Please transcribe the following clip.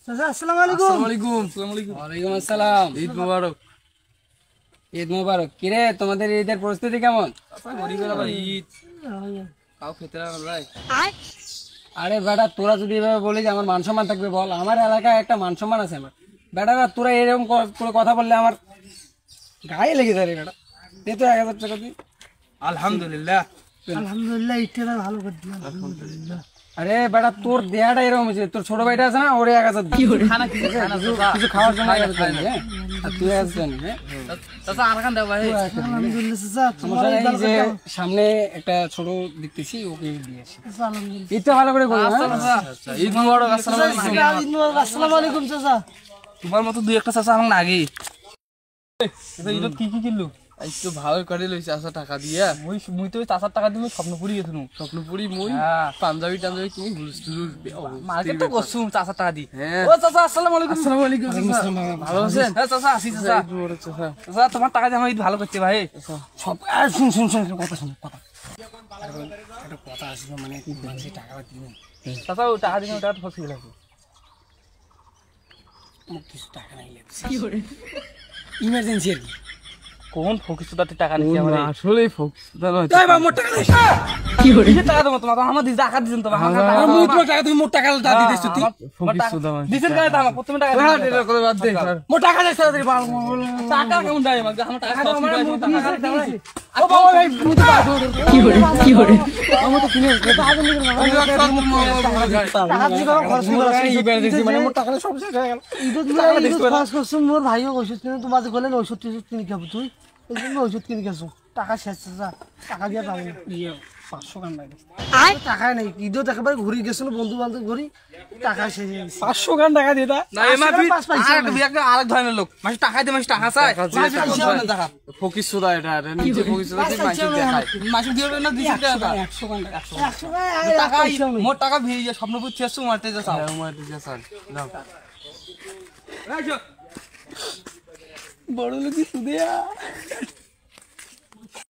চাচা আসসালামু আলাইকুম। আসসালামু আলাইকুম। আসসালামু আলাইকুম। ওয়ালাইকুম আসসালাম। ঈদ মোবারক। ঈদ মোবারক। কিরে তোমাদের ঈদের পরিস্থিতি কেমন? আচ্ছা গরিবের আবার ঈদ কাউ খেতে না ভাই। আরে বেটা তোরা যদি এভাবে বলিস আমার মান সম্মান থাকবে বল? আমার এলাকায় একটা মান সম্মান আছে আমার। বেটারা তোরা এরকম করে কথা বললে আমার গায়ে লেগে যায় রে বেটা। দে তো 1000 টাকা দিই। আলহামদুলিল্লাহ। আলহামদুলিল্লাহ ঈদটা ভালো করে দিলাম আলহামদুলিল্লাহ। আরে বেটা তোর দেয়াটা এরকম হয়েছে, তোর ছোট ভাইটা আছে না ওরে 1000 দিই। খানা কি খানা কিছু খাওয়ার জন্য 1000 দিই। হ্যাঁ আর তুই 1000 জানি। হ্যাঁ চাচা আর খান দাও ভাই। আলহামদুলিল্লাহ চাচা সমস্যা নেই, এই যে সামনে একটা ছোট দেখতেছি ওকে দিয়ে আসি। চাচা আলহামদুলিল্লাহ। ঈদটা ভালো করে করো। আচ্ছা ঈদ মোবারক। আসসালামু আলাইকুম। আসসালামু আলাইকুম চাচা। তোমার মতো দুই একটা চাচা আমার আগে ঈদ কি কি কিনলো? একটু ভালো করে লইছে চাচা টাকা দিয়া। মুই তো চাচার টাকা দিয়ে স্বপ্নপুরি গেছিলাম। স্বপ্নপুরি মই পাঞ্জাবি টাঞ্জাবি কিনি হুলুস মার্কেট তো করছুম চাচার টাকা দি। ও চাচা আসসালামু আলাইকুম। আসসালামু আলাইকুম। ভালো আছেন? হ্যাঁ চাচা আছি চাচা। চাচা তোমার টাকা দিয়ে আমার ঈদ ভালো করতে ভাই। সব শুন কথা শুন কথা একটা কথা আসবে মানে মানুষের টাকা দিবে। চাচা ও টাকা দিয়ে টাকা তো ফসি গেল। মোক কিছু টাকা নাই লাগছে ইমার্জেন্সি আর কি। কোন ফকিস দাতে টাকা নিছি আমার? আসলে ফকিস দাদা এই বা মোর টাকা দিস। কি হইছে? কি টাকা দেবো তোমার? আমার দিস টাকা দিছেন তো আমার আমার মুই তোমার টাকা তুমি মোর টাকা দাও দিছিস তুই। ফকিস দাদা দিছেন কাজ আমার প্রথমে টাকা দিছেন। হ্যাঁ এটা করে বাদ দে স্যার। মোর টাকা দে তাড়াতাড়ি পাল। টাকা কেমন দেয় আমাকে? আমার টাকা আমার টাকা মুই ও বাবা ভাই মুই তো বাদ কি হরে আমি তো কিনে এটা আগে নিয়ে টাকা দিয়ে করো খরচ করে ইমার্জেন্সি মানে মোর টাকা সব শেষ হয়ে গেল। ঈদ খরচ করছুম মোর ভাইও ওষুধ কিনে তোমার যে বলেন ওষুধ কিনে খাবো তুই এই জন্য ওষুধ কিনে গেছো টাকা শেষ চাচা টাকা দিয়ে পাবো না। 500 গান লাগে। টাকাই নাই ঈদও একেবারে ঘুরি গেছিল বন্ধু বান্ধব ঘুরি টাকা শেষ হয়ে গেছে। 500 গান টাকা দিয়ে দা না এমআরপি আরেক ধরনের লোক মাস টাকা দিয়ে মাস টাকা চায় ফকিস সুদা এটা নিচে ফকিস সুদা দিয়ে মাস দেখায় মাস দিয়ে না দিছে টাকা 100 গান টাকা 100 টাকা মোর টাকা ভিড়ে স্বপ্নপুর চেষ্টা মারতে যা চাও মারতে যা চাও দাও বড় লোক সুদিয়া